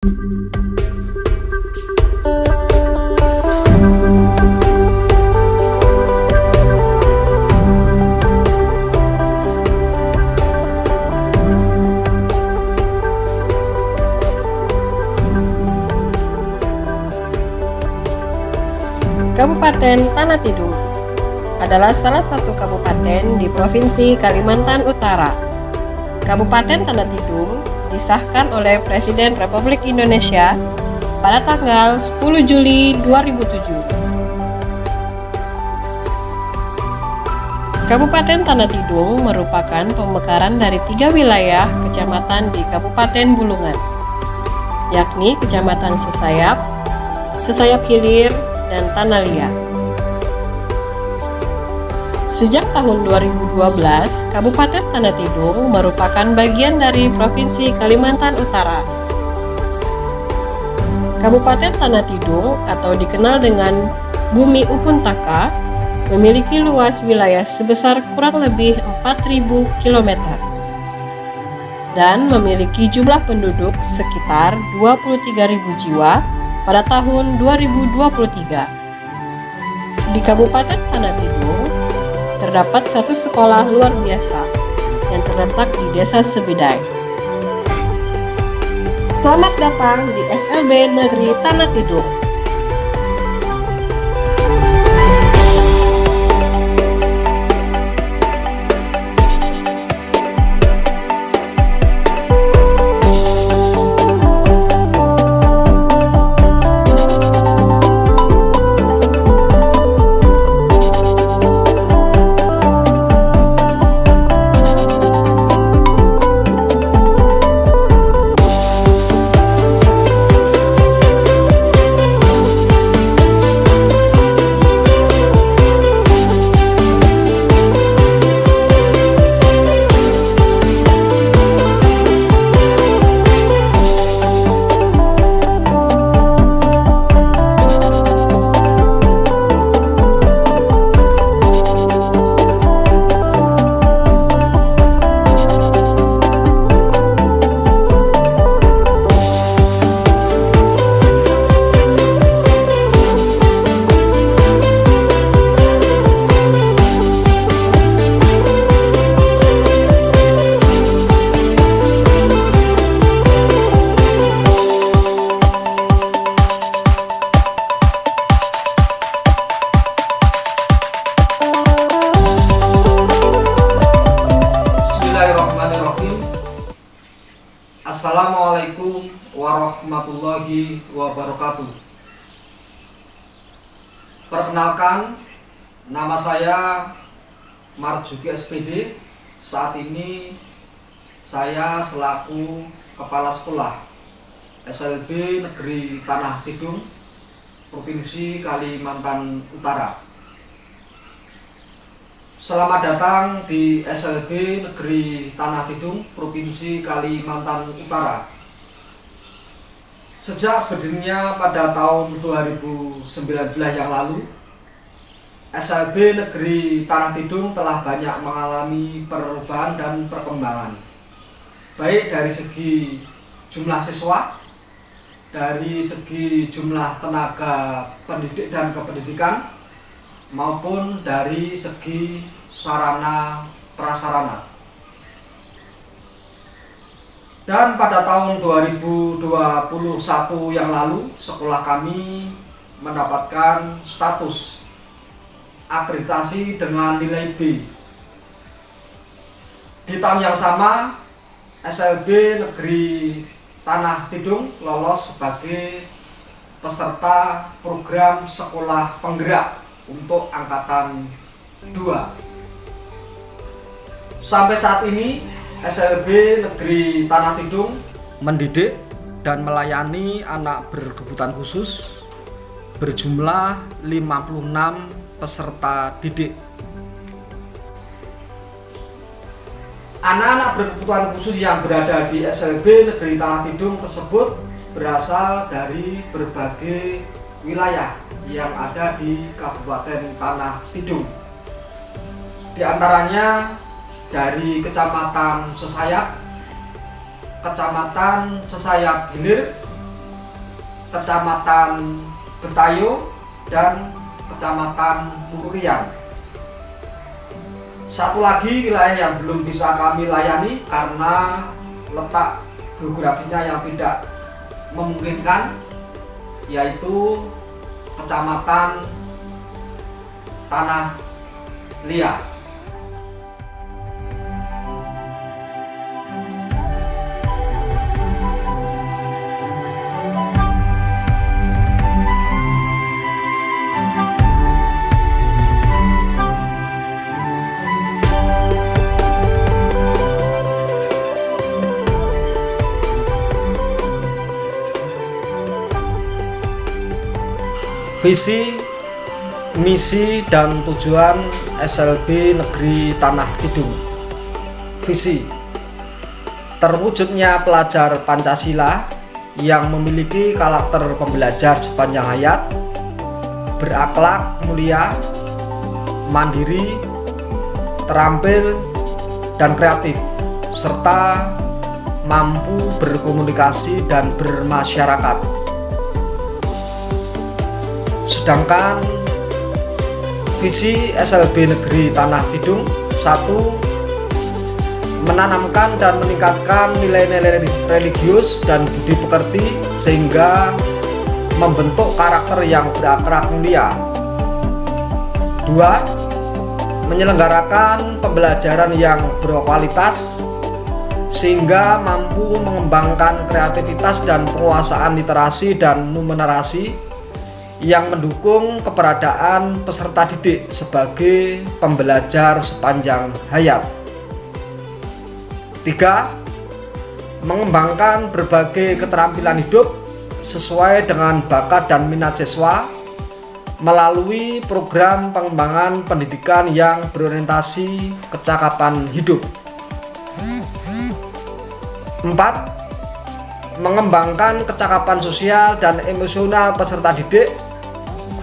Kabupaten Tanah Tidung adalah salah satu kabupaten di Provinsi Kalimantan Utara. Kabupaten Tanah Tidung disahkan oleh Presiden Republik Indonesia pada tanggal 10 Juli 2007. Kabupaten Tanah Tidung merupakan pemekaran dari 3 wilayah kecamatan di Kabupaten Bulungan, yakni Kecamatan Sesayap, Sesayap Hilir, dan Tanah Liat. Sejak tahun 2012, Kabupaten Tanah Tidung merupakan bagian dari Provinsi Kalimantan Utara. Kabupaten Tanah Tidung atau dikenal dengan Bumi Upuntaka memiliki luas wilayah sebesar kurang lebih 4.000 km dan memiliki jumlah penduduk sekitar 23.000 jiwa pada tahun 2023. Di Kabupaten Tanah Tidung terdapat satu sekolah luar biasa yang terletak di Desa Sebidai. Selamat datang di SLB Negeri Tanah Tidung. Assalamualaikum warahmatullahi wabarakatuh. Perkenalkan, nama saya Marjuki SPD. Saat ini saya selaku Kepala Sekolah SLB Negeri Tanah Tidung, Provinsi Kalimantan Utara. Selamat datang di SLB Negeri Tanah Tidung, Provinsi Kalimantan Utara. Sejak berdirinya pada tahun 2019 yang lalu, SLB Negeri Tanah Tidung telah banyak mengalami perubahan dan perkembangan, baik dari segi jumlah siswa, dari segi jumlah tenaga pendidik dan kependidikan, maupun dari segi sarana prasarana. Dan pada tahun 2021 yang lalu, sekolah kami mendapatkan status akreditasi dengan nilai B. Di tahun yang sama, SLB Negeri Tanah Tidung lolos sebagai peserta program sekolah penggerak untuk angkatan 2. Sampai saat ini SLB Negeri Tanah Tidung mendidik dan melayani anak berkebutuhan khusus berjumlah 56 peserta didik. Anak-anak berkebutuhan khusus yang berada di SLB Negeri Tanah Tidung tersebut berasal dari berbagai wilayah yang ada di Kabupaten Tanah Tidung. Di antaranya dari Kecamatan Sesayap, Kecamatan Sesayap Hilir, Kecamatan Betayo, dan Kecamatan Murian. Satu lagi wilayah yang belum bisa kami layani karena letak geografinya yang tidak memungkinkan, yaitu Kecamatan Tanah Liat. Visi, misi, dan tujuan SLB Negeri Tanah Tidung. Visi: terwujudnya pelajar Pancasila yang memiliki karakter pembelajar sepanjang hayat, berakhlak mulia, mandiri, terampil, dan kreatif, serta mampu berkomunikasi dan bermasyarakat. Sedangkan visi SLB Negeri Tanah Tidung: 1. Menanamkan dan meningkatkan nilai-nilai religius dan budi pekerti sehingga membentuk karakter yang berakhlak mulia. 2. Menyelenggarakan pembelajaran yang berkualitas sehingga mampu mengembangkan kreativitas dan penguasaan literasi dan numerasi yang mendukung keberadaan peserta didik sebagai pembelajar sepanjang hayat. 3. Mengembangkan berbagai keterampilan hidup sesuai dengan bakat dan minat siswa melalui program pengembangan pendidikan yang berorientasi kecakapan hidup. 4. Mengembangkan kecakapan sosial dan emosional peserta didik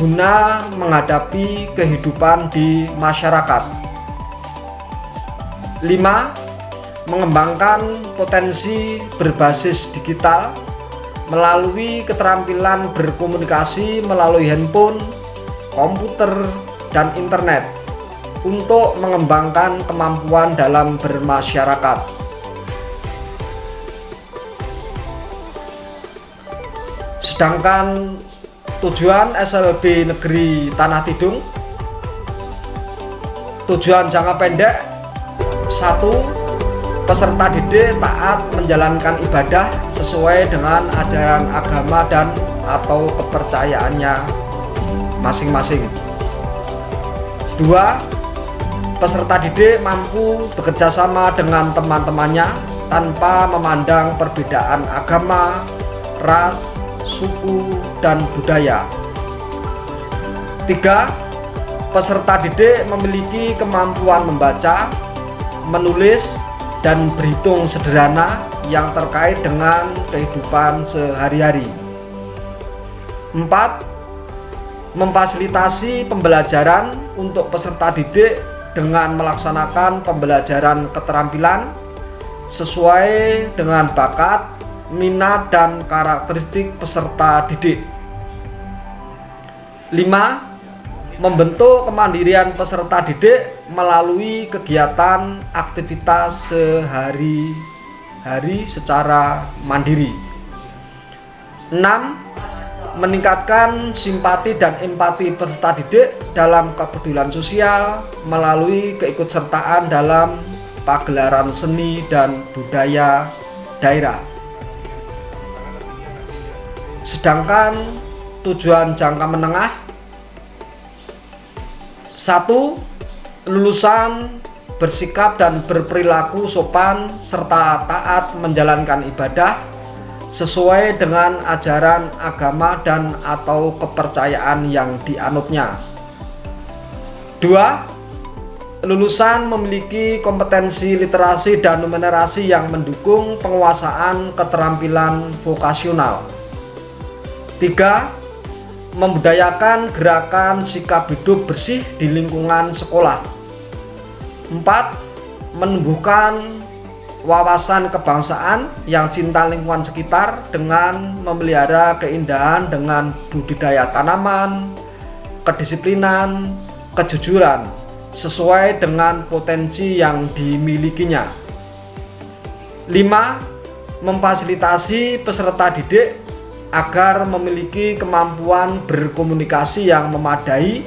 guna menghadapi kehidupan di masyarakat. 5. Mengembangkan potensi berbasis digital melalui keterampilan berkomunikasi melalui handphone, komputer, dan internet untuk mengembangkan kemampuan dalam bermasyarakat. Sedangkan tujuan SLB Negeri Tanah Tidung: tujuan jangka pendek: 1. Peserta didik taat menjalankan ibadah sesuai dengan ajaran agama dan atau kepercayaannya masing-masing. 2. Peserta didik mampu bekerja sama dengan teman-temannya tanpa memandang perbedaan agama, ras, suku, dan budaya. 3. Peserta didik memiliki kemampuan membaca, menulis, dan berhitung sederhana yang terkait dengan kehidupan sehari-hari. 4. Memfasilitasi pembelajaran untuk peserta didik dengan melaksanakan pembelajaran keterampilan sesuai dengan bakat, minat, dan karakteristik peserta didik. 5. Membentuk kemandirian peserta didik melalui kegiatan aktivitas sehari-hari secara mandiri. 6. Meningkatkan simpati dan empati peserta didik dalam kepedulian sosial melalui keikutsertaan dalam pagelaran seni dan budaya daerah. Sedangkan tujuan jangka menengah: 1. Lulusan bersikap dan berperilaku sopan serta taat menjalankan ibadah sesuai dengan ajaran agama dan atau kepercayaan yang dianutnya. 2. Lulusan memiliki kompetensi literasi dan numerasi yang mendukung penguasaan keterampilan vokasional. 3. Membudayakan gerakan sikap hidup bersih di lingkungan sekolah. 4. Menumbuhkan wawasan kebangsaan yang cinta lingkungan sekitar dengan memelihara keindahan dengan budidaya tanaman, kedisiplinan, kejujuran sesuai dengan potensi yang dimilikinya. 5. Memfasilitasi peserta didik agar memiliki kemampuan berkomunikasi yang memadai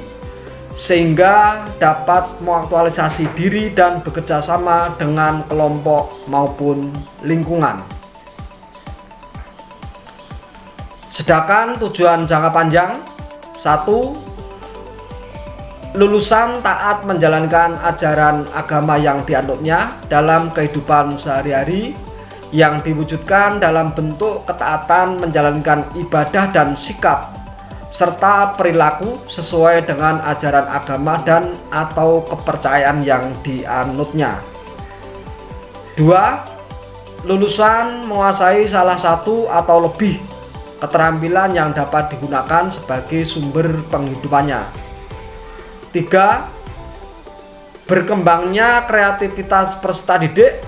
sehingga dapat mengaktualisasi diri dan bekerja sama dengan kelompok maupun lingkungan. Sedangkan tujuan jangka panjang: 1. Lulusan taat menjalankan ajaran agama yang dianutnya dalam kehidupan sehari-hari yang diwujudkan dalam bentuk ketaatan menjalankan ibadah dan sikap serta perilaku sesuai dengan ajaran agama dan atau kepercayaan yang dianutnya. 2. Lulusan menguasai salah satu atau lebih keterampilan yang dapat digunakan sebagai sumber penghidupannya. 3. Berkembangnya kreativitas peserta didik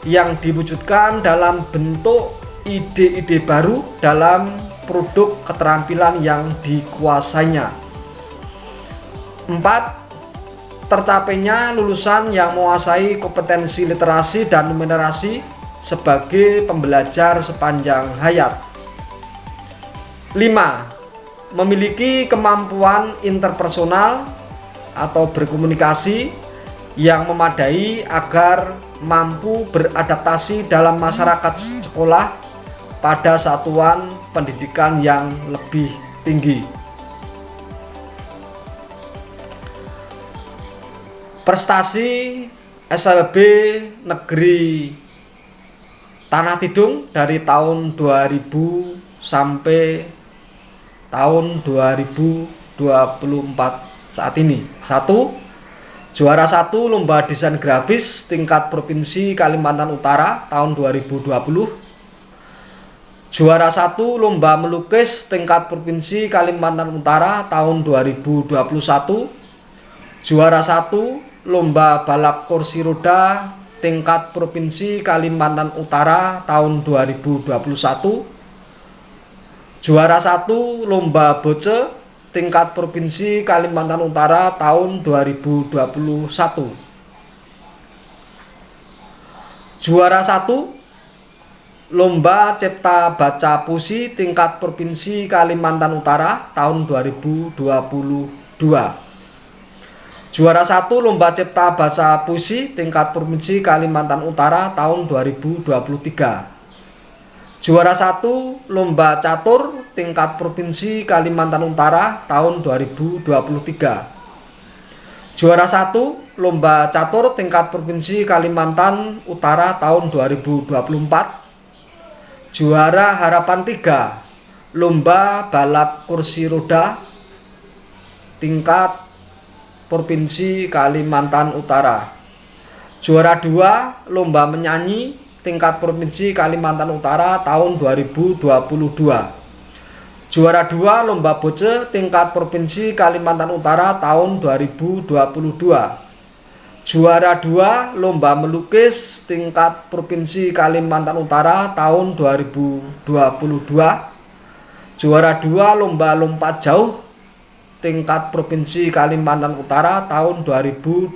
yang diwujudkan dalam bentuk ide-ide baru dalam produk keterampilan yang dikuasainya. 4. Tercapainya lulusan yang menguasai kompetensi literasi dan numerasi sebagai pembelajar sepanjang hayat. 5. Memiliki kemampuan interpersonal atau berkomunikasi yang memadai agar mampu beradaptasi dalam masyarakat sekolah pada satuan pendidikan yang lebih tinggi. Prestasi SLB Negeri Tanah Tidung dari tahun 2000 sampai tahun 2024 saat ini. 1. Juara 1 Lomba Desain Grafis tingkat Provinsi Kalimantan Utara tahun 2020. Juara 1 Lomba Melukis tingkat Provinsi Kalimantan Utara tahun 2021. Juara 1 Lomba Balap Kursi Roda tingkat Provinsi Kalimantan Utara tahun 2021. Juara 1 Lomba Boce tingkat Provinsi Kalimantan Utara tahun 2021. Juara 1 Lomba Cipta Baca Puisi tingkat Provinsi Kalimantan Utara tahun 2022. Juara 1 Lomba Cipta Baca Puisi tingkat Provinsi Kalimantan Utara tahun 2023. Juara 1 Lomba Catur tingkat Provinsi Kalimantan Utara tahun 2023. Juara 1 Lomba Catur tingkat Provinsi Kalimantan Utara tahun 2024. Juara Harapan 3 Lomba Balap Kursi Roda tingkat Provinsi Kalimantan Utara. Juara 2 Lomba Menyanyi tingkat Provinsi Kalimantan Utara tahun 2022. Juara 2 Lomba Boce tingkat Provinsi Kalimantan Utara tahun 2022. Juara 2 Lomba Melukis tingkat Provinsi Kalimantan Utara tahun 2022. Juara 2 Lomba Lompat Jauh tingkat Provinsi Kalimantan Utara tahun 2022.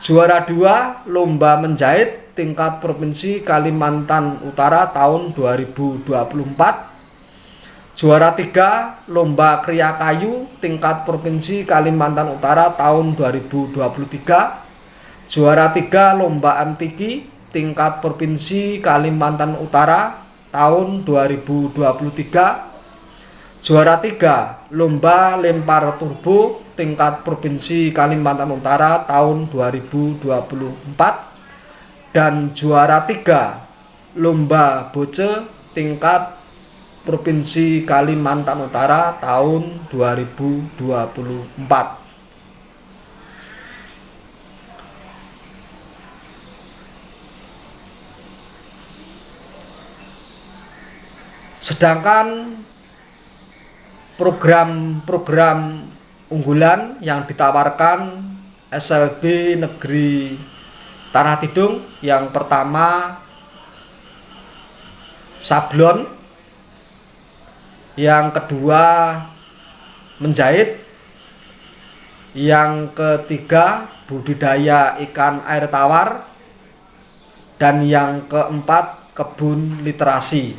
Juara 2 Lomba Menjahit tingkat Provinsi Kalimantan Utara tahun 2024. Juara 3 Lomba Kriya Kayu tingkat Provinsi Kalimantan Utara tahun 2023. Juara 3 Lomba MTQ tingkat Provinsi Kalimantan Utara tahun 2023. Juara 3 Lomba Lempar Turbo tingkat Provinsi Kalimantan Utara tahun 2024. Dan juara 3 Lomba Boce tingkat Provinsi Kalimantan Utara tahun 2024. Sedangkan program-program unggulan yang ditawarkan SLB Negeri Tanah Tidung. Yang pertama sablon, yang kedua menjahit, yang ketiga budidaya ikan air tawar, dan yang keempat kebun literasi.